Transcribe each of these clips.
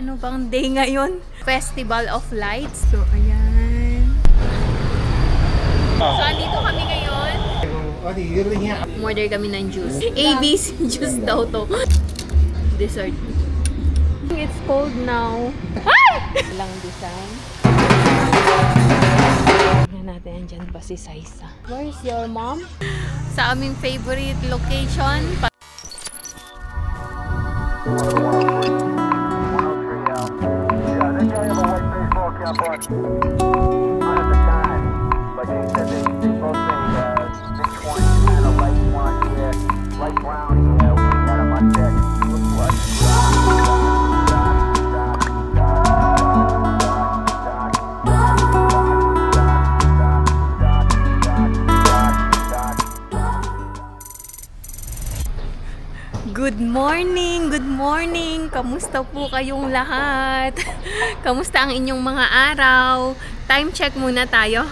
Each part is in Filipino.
Ano bang day ngayon? Festival of Lights. So, ayan. So, andito kami ngayon. Order kami ng juice. ABC juice daw to. Dessert. It's cold now. Ay! Lang design. Tingnan natin, andyan pa si Saisa. Where is your mom? Sa aming favorite location. Good morning! Good morning! Kamusta po kayong lahat? Kamusta ang inyong mga araw? Time check muna tayo.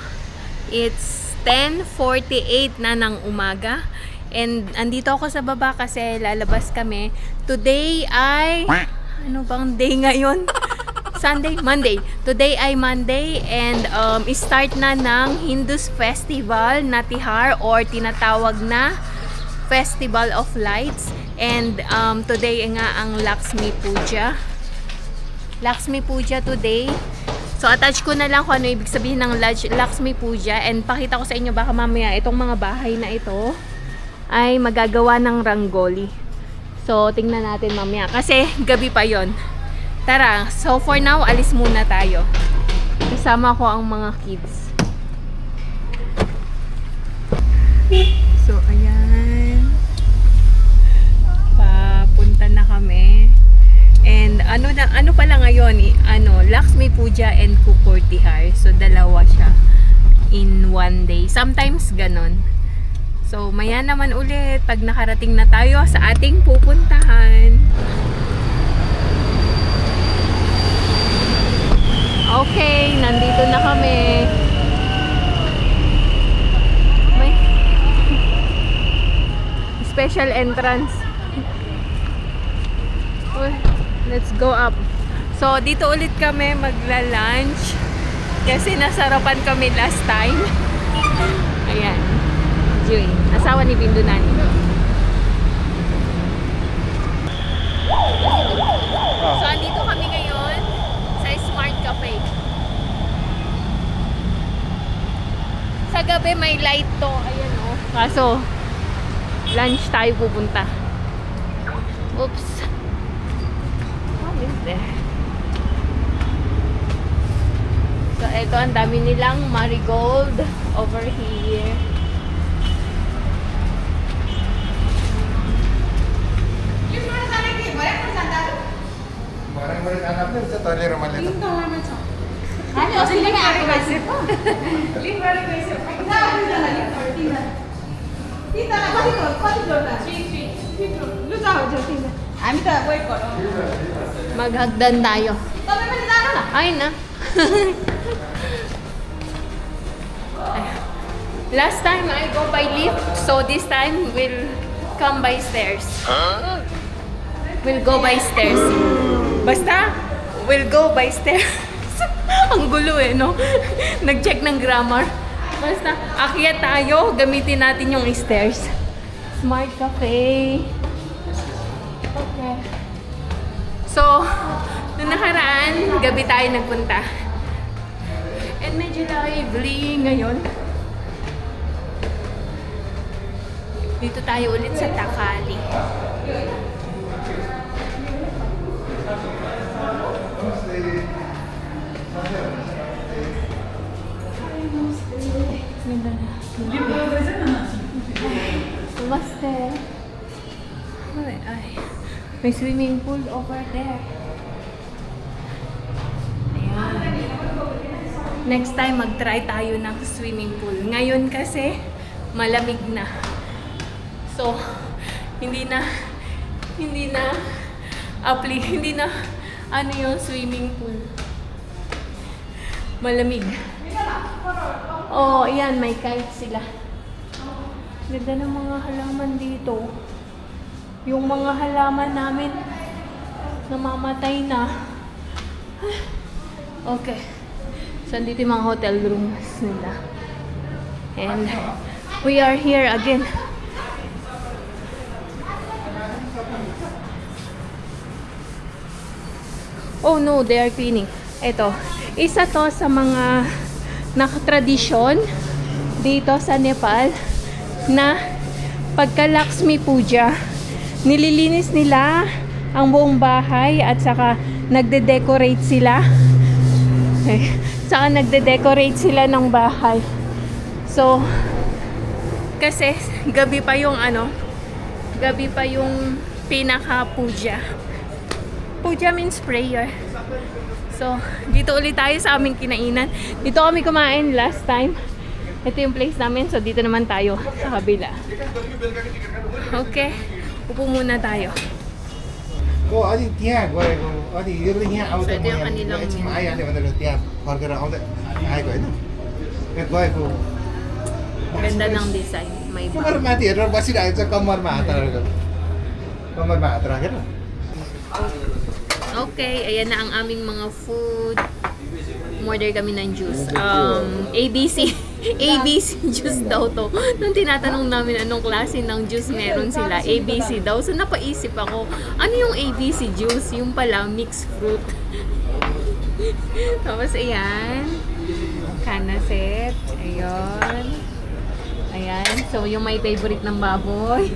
It's 10:48 na ng umaga. And andito ako sa baba kasi lalabas kami. Today ay... Ano bang day ngayon? Sunday? Monday. Today ay Monday and start na ng Hindus Festival na Tihar or tinatawag na Festival of Lights. And today nga ang Lakshmi Puja. Lakshmi Puja today. So attach ko na lang kung ano ibig sabihin ng Lakshmi Puja. And pakita ko sa inyo baka mamaya itong mga bahay na ito ay magagawa ng rangoli. So tingnan natin mamaya. Kasi gabi pa yon. Tara, so for now alis muna tayo. Kasama ko ang mga kids. So ayan. Papunta na kami. And ano pala ngayon, Lakshmi Puja and Kukur Tihar. So dalawa siya in one day. Sometimes ganon. So maya naman ulit pag nakarating na tayo sa ating pupuntahan. Okay, nandito na kami. May special entrance. Let's go up. So, dito ulit kami magla-lunch. Kasi nasarapan kami last time. Ayan. June. Asawa ni Bindunani. So, andito kami ngayon sa Smart Cafe. Sa gabi may light to. Ayan o. Kaso, lunch tayo pupunta. Oops. There. So, ito ang dami nilang marigold over here. Maghagdan tayo. Ay na. Last time I go by lift, so this time we'll come by stairs. We'll go by stairs. Basta, we'll go by stairs. Ang gulo eh, no? Nag-check ng grammar. Basta, akyat tayo, gamitin natin yung stairs. Smart Cafe. Okay. So, nung nakaraan, gabi tayo nagpunta. And medyo lively ngayon. Dito tayo ulit sa Takali. Namaste. Ay. May swimming pool over there. Ayan. Next time, mag-try tayo ng swimming pool. Ngayon kasi, malamig na. So, hindi na ano yung swimming pool. Malamig. Oh, ayan, may kite sila. Ganda ng mga halaman dito. Yung mga halaman namin namamatay na. Okay. So, andito yung mga hotel rooms nila. And we are here again. Oh no, they are cleaning. Ito, isa to sa mga nakatradisyon dito sa Nepal na pagka Lakshmi Puja, nililinis nila ang buong bahay at saka nagde-decorate sila. Saka nagde-decorate sila ng bahay. So, kasi gabi pa yung gabi pa yung pinaka-puja. Puja means prayer. So, dito ulit tayo sa aming kinainan. Dito kami kumain last time. Ito yung place namin. So, dito naman tayo sa kabila. Okay. Upo muna tayo. को अलि त्यहाँ गएको अनि यो यहाँ आउँदा त्यो कनिलो एकछिन आइहाल्यो भनेर त्यहाँ फर्केर आउँदै आएको होइन त्यहाँ गएको Ganda ng design. May कम्मर माथि हेरेर बसिरहेको छ कम्मरमा हात राखेर कम्मरमा हात राखेर Okay, ayan na ang aming mga food. Order kami ng juice. ABC. ABC juice daw to. Nung tinatanong namin anong klase ng juice meron sila, ABC daw. So napaisip ako, ano yung ABC juice? Yung pala, mixed fruit. Tapos ayan. Kanaset. Ayun. Ayan. So yung may favorite ng baboy.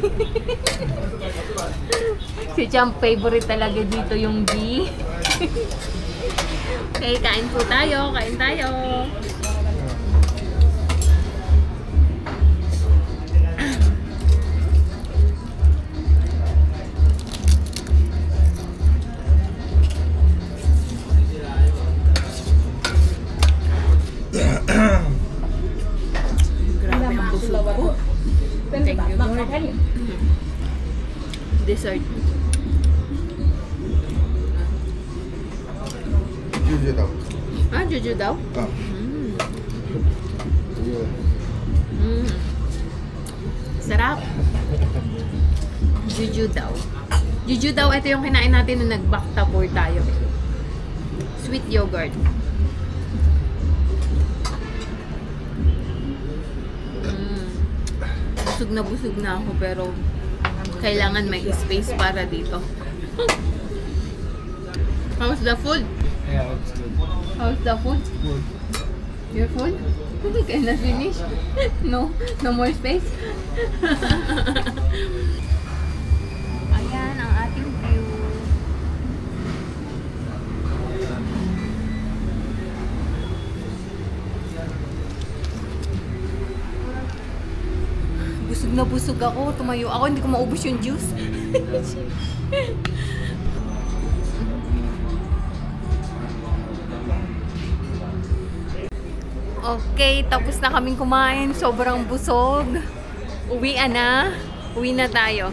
Si Champ favorite talaga dito yung ghee. Okay, kain po tayo. Kain tayo. Grabe ang busog ko. Thank you, Lord. Dessert. Juju thou Ah, juju daw? Sarap. Juju daw. Juju daw, ito yung kinain natin nung nag-baktapur tayo. Sweet yogurt. Busog na ako pero kailangan may space para dito. How's the food? Yeah, it's good. How's the food? Good. You're full? Can I finish? No? No more space? Ayan ang ating view. Busog ako. Tumayo ako. Hindi ko maubos yung juice. Okay, tapos na kaming kumain. Sobrang busog. Uwi na tayo.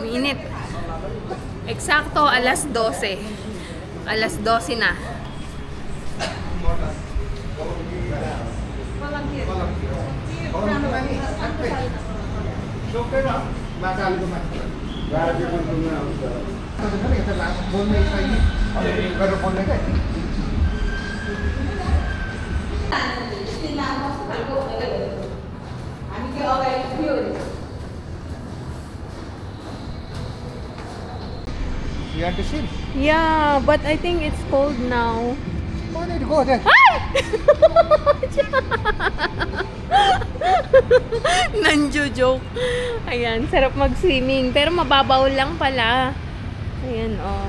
Mainit. Eksakto, alas 12. Alas 12 na. You want to see? Yeah, but I think it's cold now. Oh, need to go there. Nanjo-joke. Ayan, sarap mag-swimming. Pero mababaw lang pala. Ayan, oh.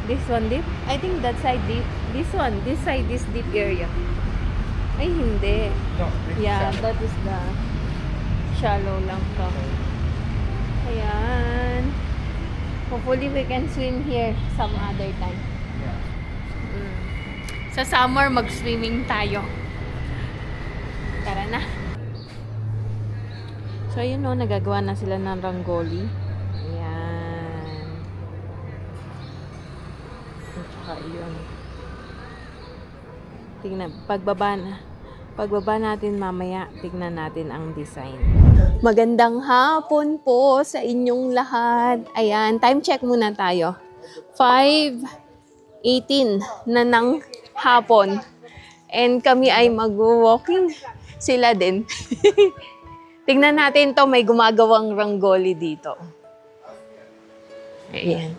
This one deep? I think that side deep. This one, this side is deep area. Ay, hindi. No, this Yeah, side. that is the shallow lang to. Ayan. Hopefully we can swim here some other time. Yeah. Sa summer, mag-swimming tayo. Tara na. So, ayun o, nagagawa na sila ng rangoli. Ayan. At saka yun. Tingnan, pagbaba natin mamaya, tignan natin ang design. Magandang hapon po sa inyong lahat. Ayan, time check muna tayo. 5:18 na ng hapon. And kami ay mag-walking. Sila din. Tingnan natin to, may gumagawang rangoli dito. Ayan.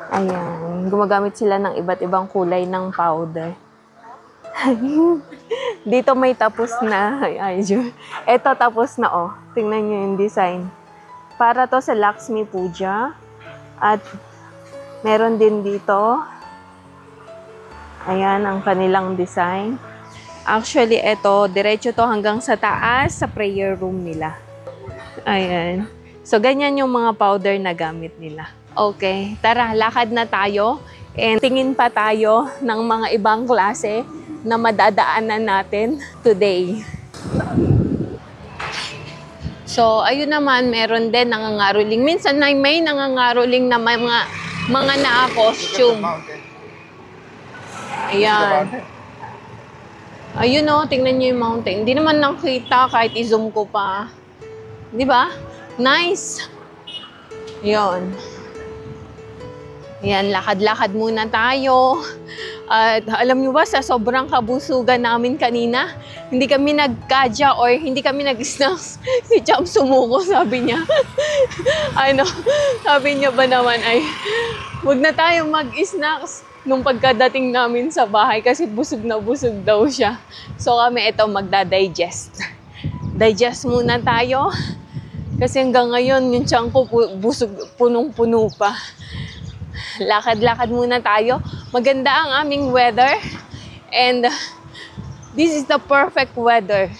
Ayan. Gumagamit sila ng iba't ibang kulay ng powder. Dito may tapos na. Ito tapos na oh. Tingnan nyo yung design. Para to sa Lakshmi Puja. At meron din dito. Ayan ang kanilang design. Actually, ito, diretso to hanggang sa taas sa prayer room nila. Ayan. So, ganyan yung mga powder na gamit nila. Okay, tara, lakad na tayo. And tingin pa tayo ng mga ibang klase na madadaanan natin today. So, ayun naman, meron din nangangaroling. Minsan may nangangaroling na mga naka-costume. Ayan. Ayun o, tingnan nyo yung mountain. Hindi naman nakita kahit i-zoom ko pa. Di ba? Nice. Ayan. Ayan, lakad-lakad muna tayo. At alam nyo ba, sa sobrang kabusugan namin kanina, hindi kami nagkadya or hindi kami nag-snacks. Si Cham sumuko, sabi niya. Sabi niya ba naman ay, huwag na tayo mag-snacks nung pagkadating namin sa bahay kasi busog na busog daw siya. So kami ito magda-digest. Digest muna tayo. Kasi hanggang ngayon, yung tiyan ko busog, punong-puno pa. Lakad-lakad muna tayo. Maganda ang aming weather. And this is the perfect weather.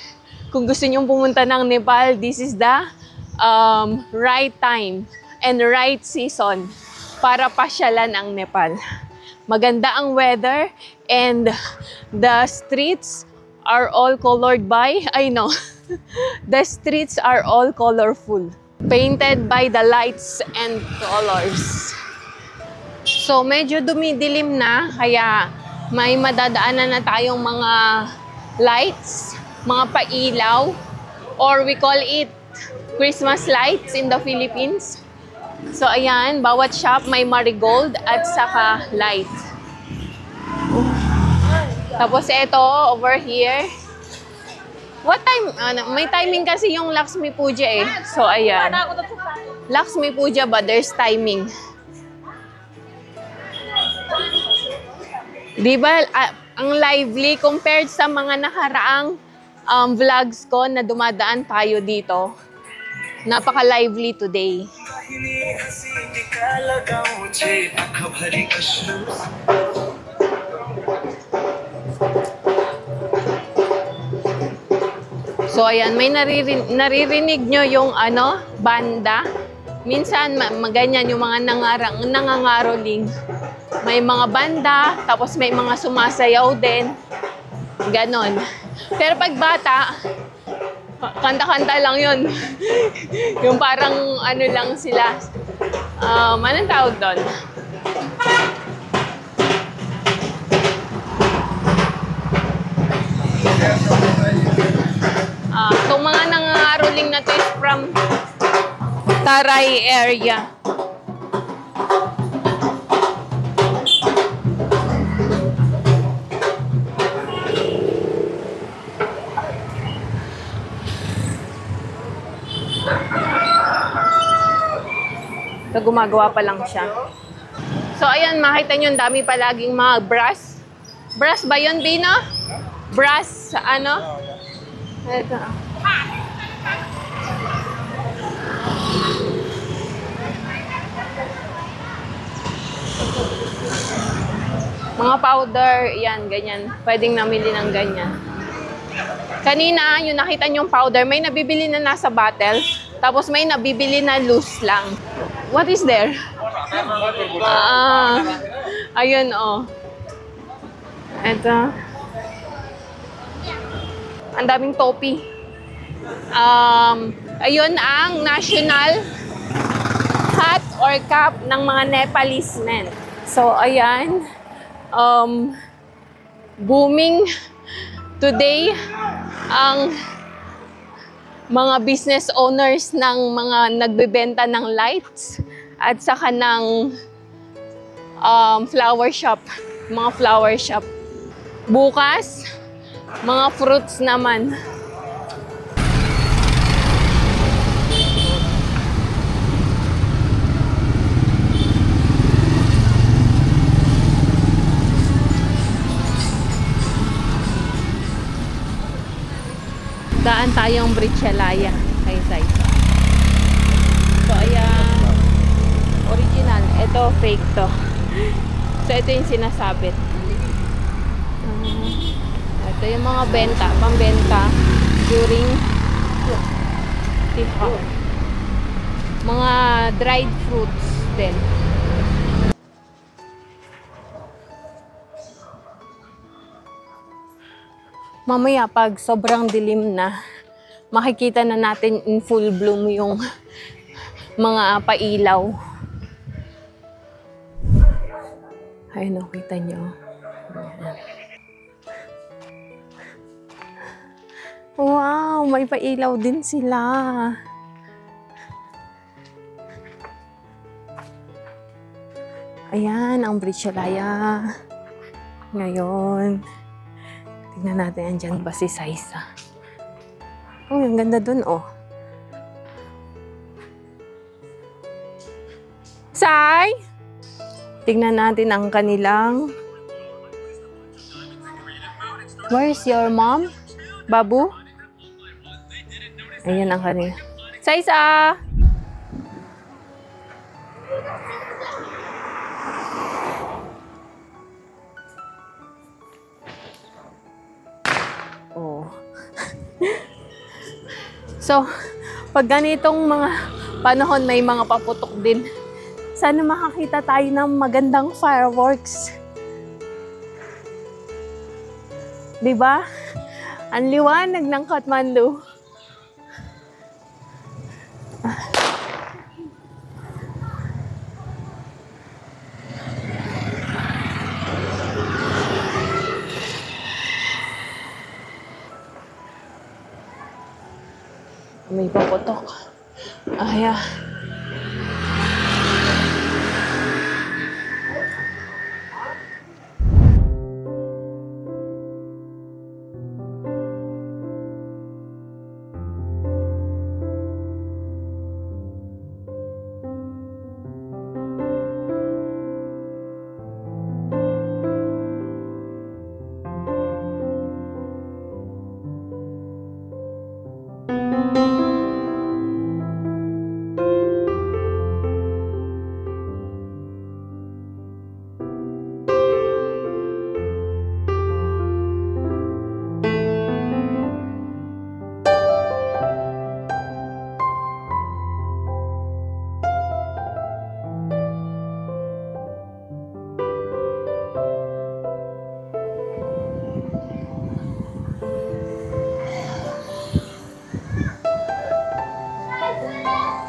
Kung gusto nyong pumunta ng Nepal, this is the right time and right season para pasyalan ang Nepal. Maganda ang weather and the streets are all colored by, the streets are all colorful. Painted by the lights and colors. So medyo dumidilim na, kaya may madadaanan na tayong mga lights, mga pailaw, or we call it Christmas lights in the Philippines. So ayan, bawat shop may marigold at saka light. Tapos ito, over here. What time? May timing kasi yung Lakshmi Puja eh. So ayan. Lakshmi Puja ba? There's timing. Diba, ang lively compared sa mga nakaraang vlogs ko na dumadaan tayo dito. Napaka-lively today. So ayan, may naririnig nyo yung banda. Minsan maganyan yung mga nangangaroling. May mga banda, tapos may mga sumasayaw din. Ganon. Pero pag bata, kanta-kanta lang yun. Yung parang lang sila. Anong tawag doon? Itong mga nangangaroling na to is from Taray area. So, gumagawa pa lang siya. So, ayan, makita nyo, ang dami palaging mga brass. Brass ba yun, Bino? Brass, Ito. Mga powder, yan, ganyan. Pwedeng namili ng ganyan. Kanina, yung nakita nyong powder, may nabibili na nasa bottle. Tapos may nabibili na loose lang. What is there? Ayun, oh. Ito. Ang daming topi. Ayun ang national hat or cap ng mga Nepalese men. So, ayan. Booming today ang mga business owners ng mga nagbebenta ng lights at saka ng flower shop. Mga flower shop. Bukas, mga fruits naman. Daan tayong Britchalaya kay Saisa. So, ayan. Original. Ito, fake to. So, ito yung sinasabit. Ito yung mga benta, pambenta during mga dried fruits din. Mamaya pag sobrang dilim na, makikita na natin in full bloom yung mga pailaw. Ayun, kita nyo. Wow, may pailaw din sila. Ayan, ang Britchalaya. Ngayon, tignan natin, andyan ba si Saisa? Oh, ang ganda dun, oh. Sai! Tignan natin ang kanilang... Where's your mom? Babu? Ayan ang kanila. Saisa! Oh. So, pag ganitong mga panahon, may mga paputok din. Sana makakita tayo ng magandang fireworks. Diba? Ang liwanag ng Kathmandu. May paputok. Ay,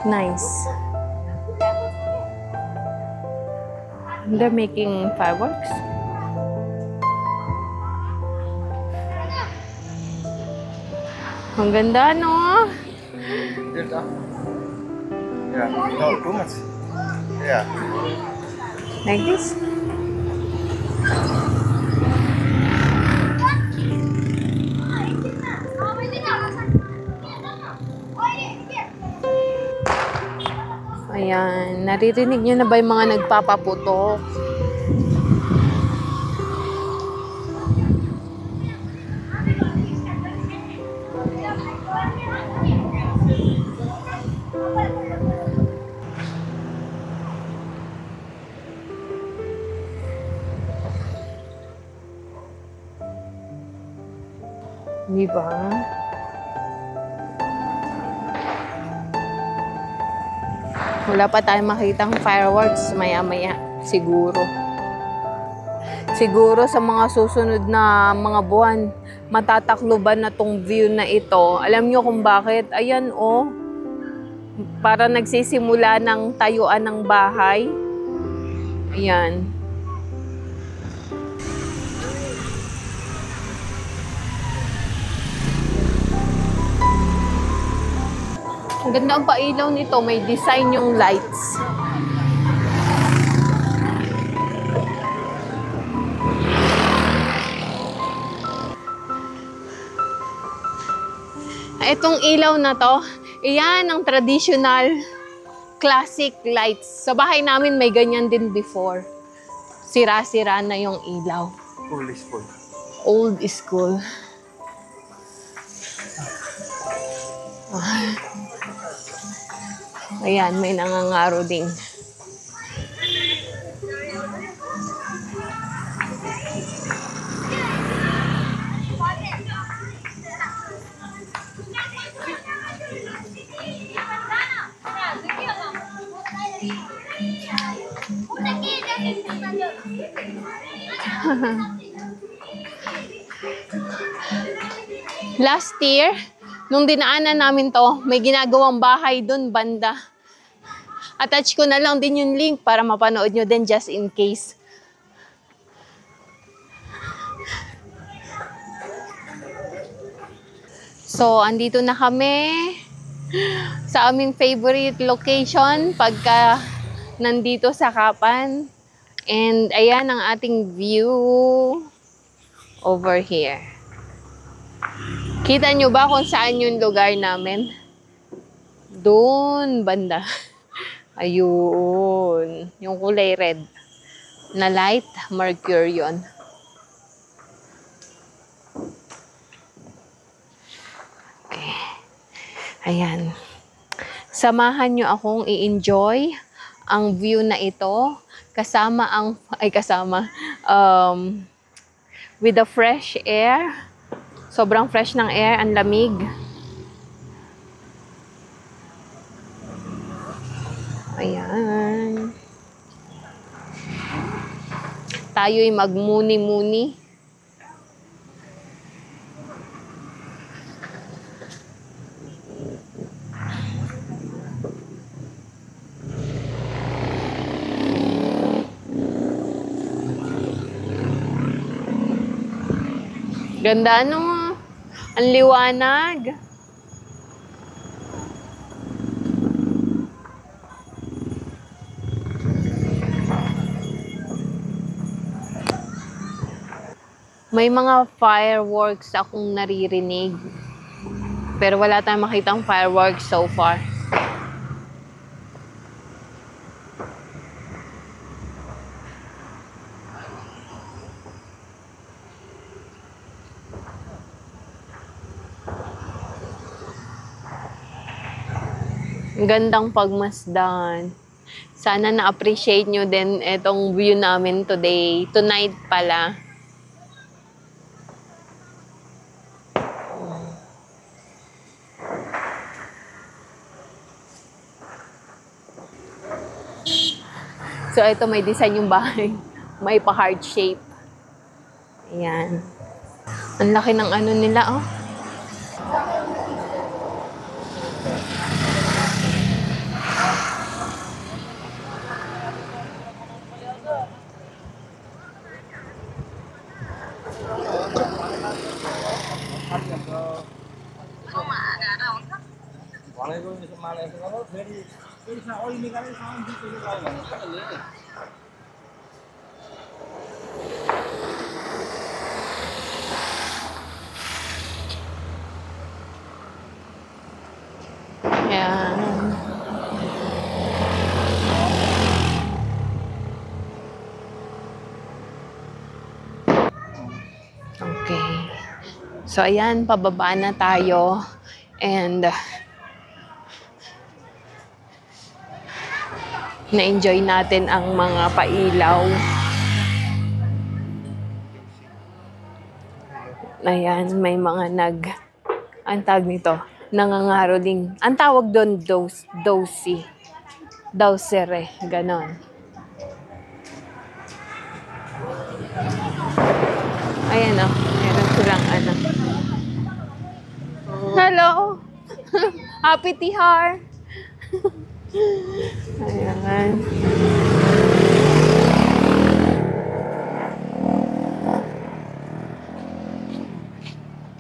nice. They're making fireworks. Ang ganda, no? Yeah, no, too much. Yeah. Like this. Ayan, naririnig nyo na ba yung mga nagpapaputok? Diba? Wala pa tayong makitang fireworks maya-maya, siguro. Siguro sa mga susunod na mga buwan, matatakluban na tong view na ito. Alam nyo kung bakit? Ayan oh, para nagsisimula ng tayuan ng bahay. Ayan. Ang ganda ang pailaw nito, may design yung lights. Itong ilaw na to, iyan ang traditional classic lights. Sa bahay namin may ganyan din before. Sira-sira na yung ilaw. Old school. Old school. Ayan, may nangangaro din. Last year, nung dinaanan namin to, may ginagawang bahay dun banda. Attach ko na lang din yung link para mapanood nyo din just in case. So, andito na kami sa aming favorite location pagka nandito sa Kapan. And ayan ang ating view over here. Kita nyo ba kung saan yung lugar namin? Doon, banda. Ayun. Yung kulay red na light, Mercurion. Okay. Ayan. Samahan nyo akong i-enjoy ang view na ito with the fresh air. Sobrang fresh ng air, ang lamig. Ayan. Tayo'y magmuni-muni. Ganda ano, ang liwanag. May mga fireworks akong naririnig. Pero wala tayong makitang fireworks so far. Ang gandang pagmasdan. Sana na-appreciate nyo din itong view namin today. Tonight pala. So, ito may design yung bahay. May pa-heart shape. Ayan. Ang laki ng ano nila, oh. Ayan. Okay. So, ayan, pababa na tayo. And, na-enjoy natin ang mga pailaw. Ayan, may mga ang tawag nito, nangangaroling. Ang tawag doon, dowsere, ganon. Ayan o, meron silang ano. Hello! Happy Tihar! Ayan.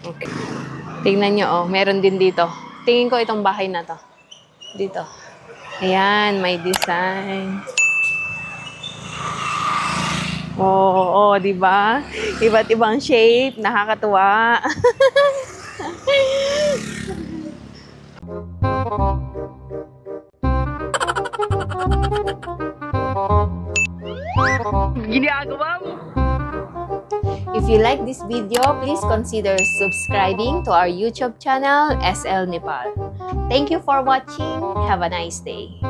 Okay. Tingnan nyo, oh. Meron din dito. Tingin ko itong bahay na to. Dito. Ayan, may design. Oo, di ba? Iba't ibang shape, nakakatuwa. Ginagawa mo. If you like this video, please consider subscribing to our YouTube channel, SL Nepal. Thank you for watching. Have a nice day.